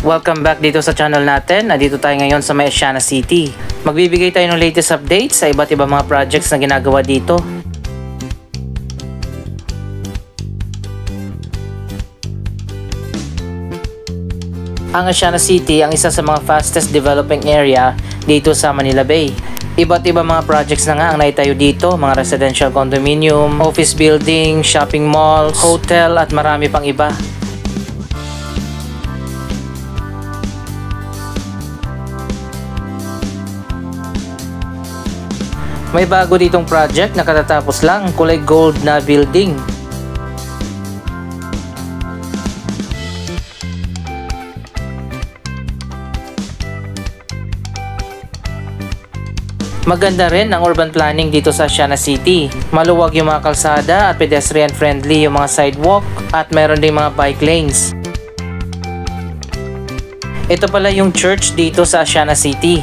Welcome back dito sa channel natin. Nandito tayo ngayon sa may Asiana City. Magbibigay tayo ng latest updates sa iba't ibang mga projects na ginagawa dito. Ang Asiana City ang isa sa mga fastest developing area dito sa Manila Bay. Iba't ibang mga projects na nga ang naitayo dito, mga residential condominium, office building, shopping malls, hotel at marami pang iba. May bago ditong project na katatapos lang, kulay gold na building. Maganda rin ang urban planning dito sa Asiana City. Maluwag yung mga kalsada at pedestrian friendly yung mga sidewalk at meron ding mga bike lanes. Ito pala yung church dito sa Asiana City.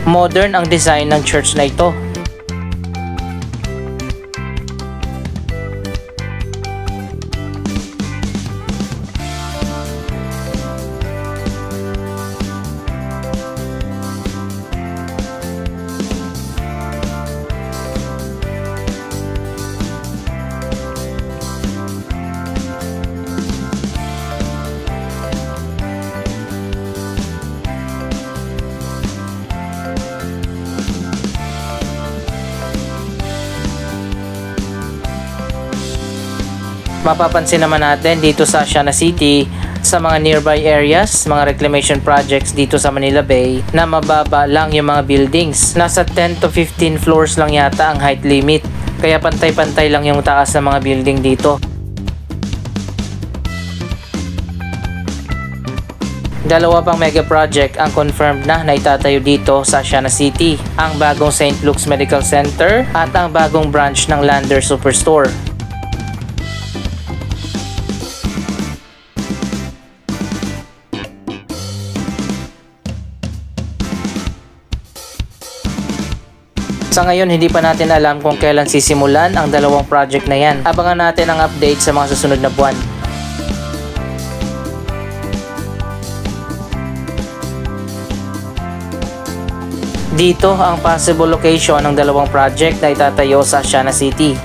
Modern ang design ng church na ito. Mapapansin naman natin dito sa Asiana City, sa mga nearby areas, mga reclamation projects dito sa Manila Bay, na mababa lang yung mga buildings. Nasa 10 to 15 floors lang yata ang height limit, kaya pantay-pantay lang yung taas ng mga building dito. Dalawa pang mega project ang confirmed na itatayo dito sa Asiana City, ang bagong St. Luke's Medical Center at ang bagong branch ng Lander Superstore. Sa ngayon, hindi pa natin alam kung kailan sisimulan ang dalawang project na yan. Abangan natin ang update sa mga susunod na buwan. Dito ang possible location ng dalawang project na itatayo sa Asiana City.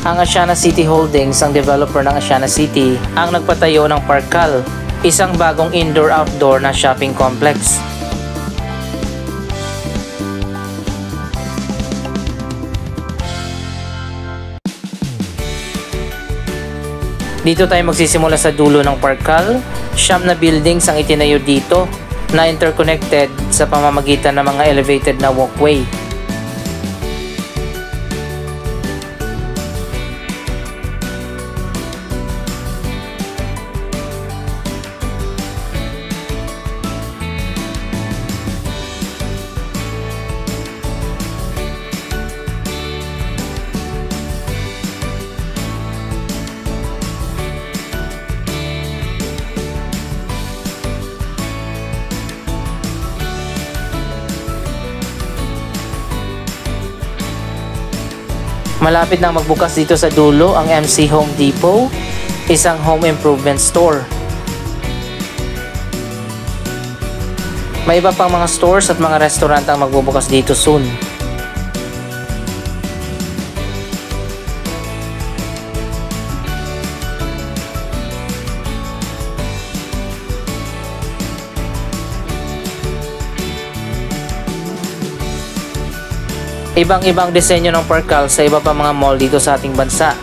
Ang Asiana City Holdings, ang developer ng Asiana City, ang nagpatayo ng Parkal, isang bagong indoor-outdoor na shopping complex. Dito tayo magsisimula sa dulo ng Parkal. Siyam na buildings ang itinayo dito na interconnected sa pamamagitan ng mga elevated na walkway. Malapit nang magbukas dito sa dulo ang MC Home Depot, isang home improvement store. May iba pang mga stores at mga restaurant ang magbubukas dito soon. Ibang-ibang disenyo ng Parkal sa iba pa mga mall dito sa ating bansa.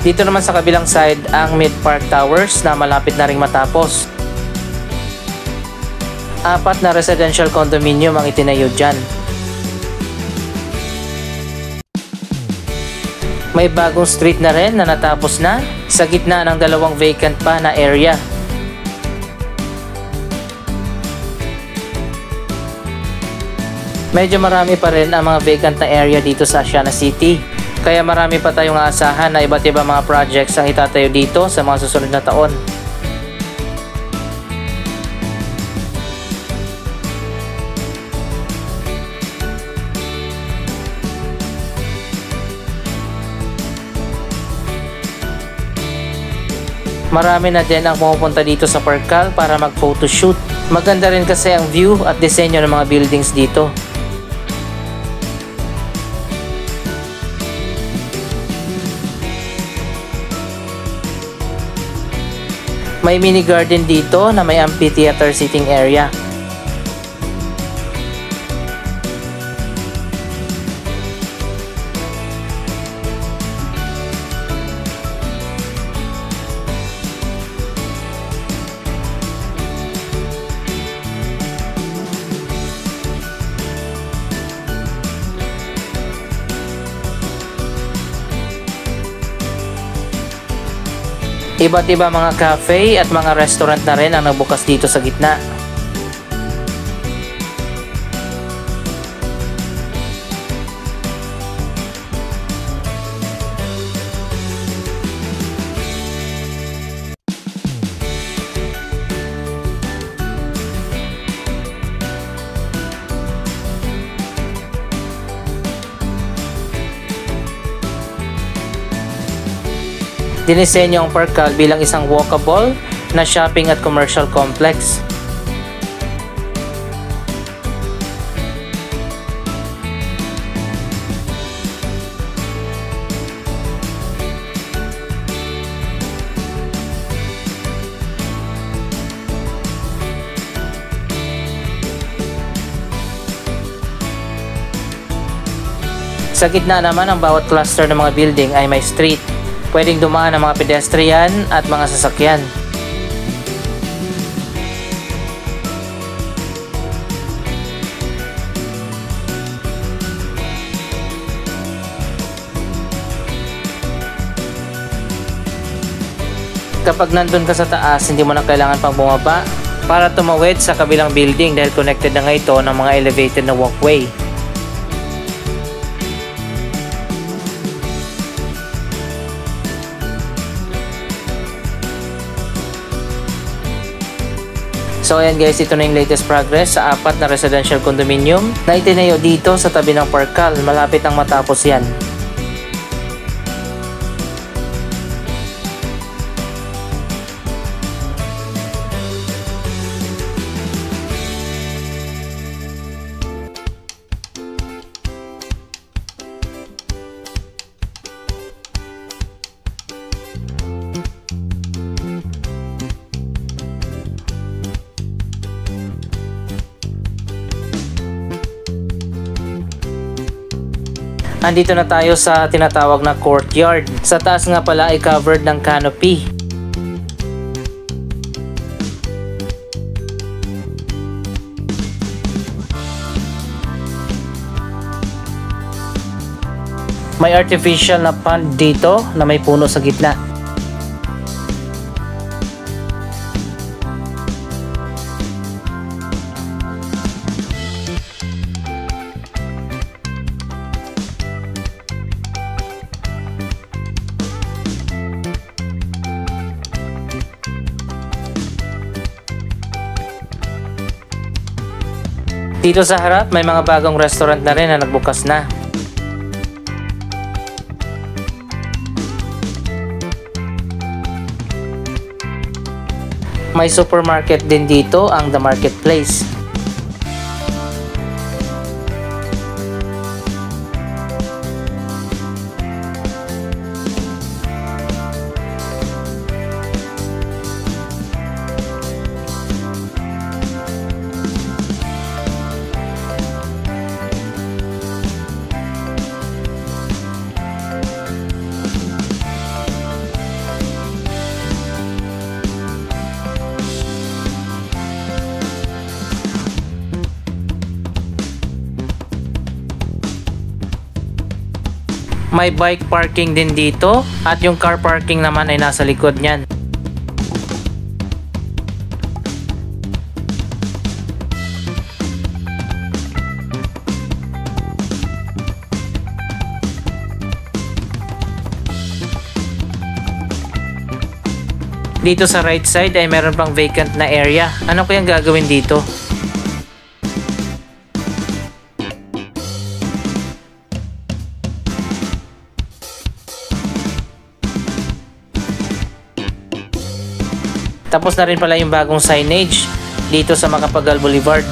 Dito naman sa kabilang side ang Mid Park Towers na malapit na ring matapos. 4 na residential condominium ang itinayo dyan. May bagong street na rin na natapos na sa gitna ng dalawang vacant pa na area. Medyo marami pa rin ang mga vacant na area dito sa Asiana City. Kaya marami pa tayong aasahan na iba't ibang mga projects ang itatayo dito sa mga susunod na taon. Marami na din ang pumupunta dito sa Parkal para mag-photoshoot. Maganda rin kasi ang view at disenyo ng mga buildings dito. May mini garden dito na may amphitheater sitting area. Iba't iba mga cafe at mga restaurant na rin ang nagbukas dito sa gitna. Dinisenyo ang Parkal bilang isang walkable na shopping at commercial complex. Sa gitna naman ng bawat cluster ng mga building ay may street. Pwedeng dumaan ang mga pedestrian at mga sasakyan. Kapag nandun ka sa taas, hindi mo na kailangan pang bumaba para tumawid sa kabilang building dahil connected na nga ito ng mga elevated na walkway. So ayan guys, ito na yung latest progress sa 4 na residential condominium na itinayo dito sa tabi ng Parkal. Malapit nang matapos yan. Andito na tayo sa tinatawag na courtyard. Sa taas nga pala ay covered ng canopy. May artificial na pond dito na may puno sa gitna. Dito sa harap, may mga bagong restaurant na rin na nagbukas na. May supermarket din dito, ang The Marketplace. May bike parking din dito at yung car parking naman ay nasa likod niyan. Dito sa right side ay meron pang vacant na area. Ano kayang gagawin dito? Tapos na rin pala yung bagong signage dito sa Macapagal Boulevard.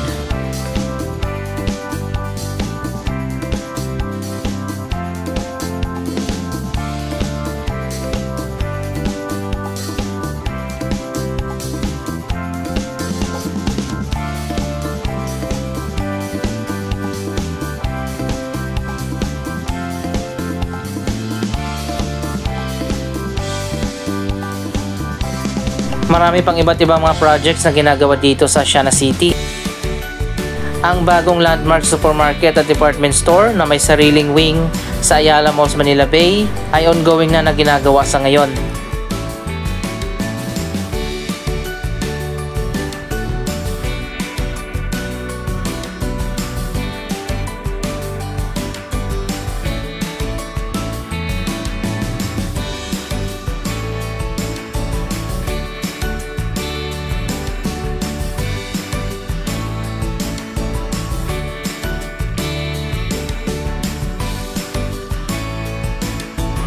Marami pang iba't ibang mga projects na ginagawa dito sa Siana City. Ang bagong Landmark Supermarket at Department Store na may sariling wing sa Ayala Malls Manila Bay ay ongoing na ginagawa sa ngayon.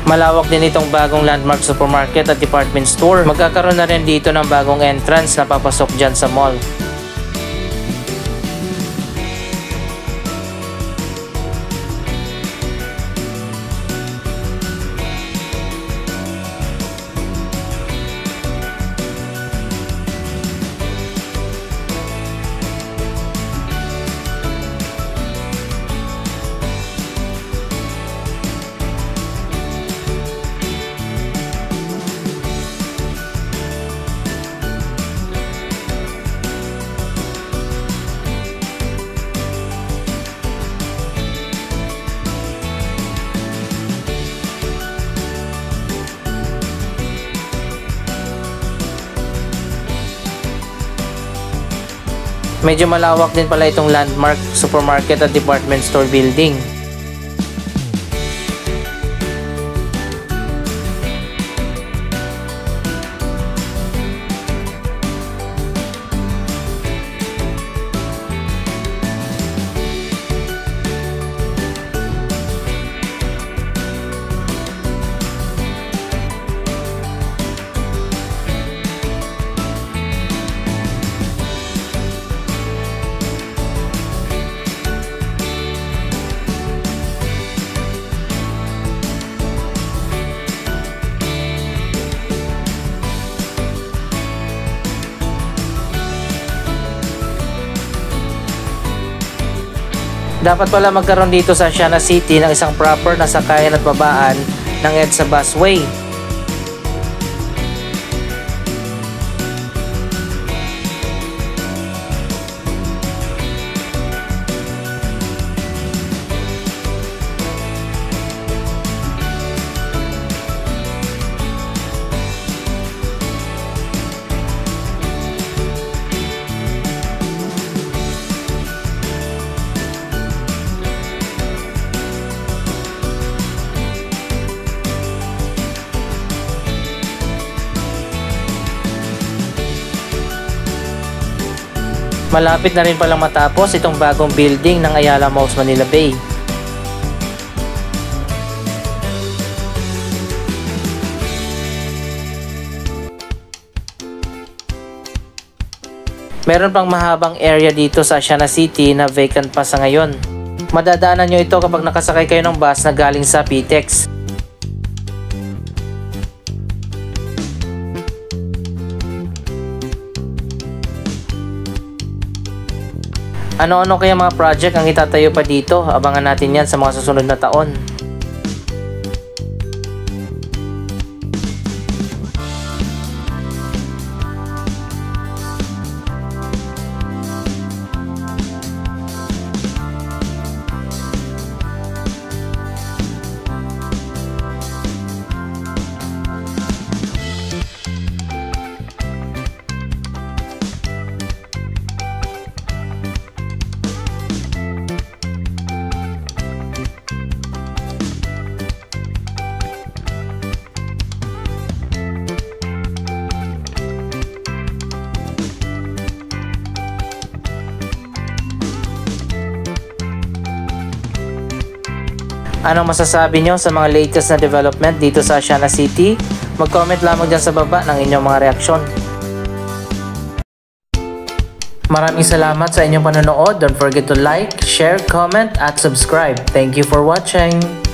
Malawak din itong bagong Landmark Supermarket at Department Store. Magkakaroon na rin dito ng bagong entrance na papasok dyan sa mall. Medyo malawak din pala itong Landmark Supermarket at Department Store building. Dapat pala magkaroon dito sa Siana City ng isang proper na sakayan at babaan ng EDSA busway. Malapit na rin palang matapos itong bagong building ng Ayala Malls Manila Bay. Meron pang mahabang area dito sa Siana City na vacant pa sa ngayon. Madadaanan nyo ito kapag nakasakay kayo ng bus na galing sa PTEX. Ano-ano kaya mga project ang itatayo pa dito? Abangan natin yan sa mga susunod na taon. Anong masasabi nyo sa mga latest na development dito sa Siana City? Mag-comment lamang dyan sa baba ng inyong mga reaksyon. Maraming salamat sa inyong panonood. Don't forget to like, share, comment, at subscribe. Thank you for watching.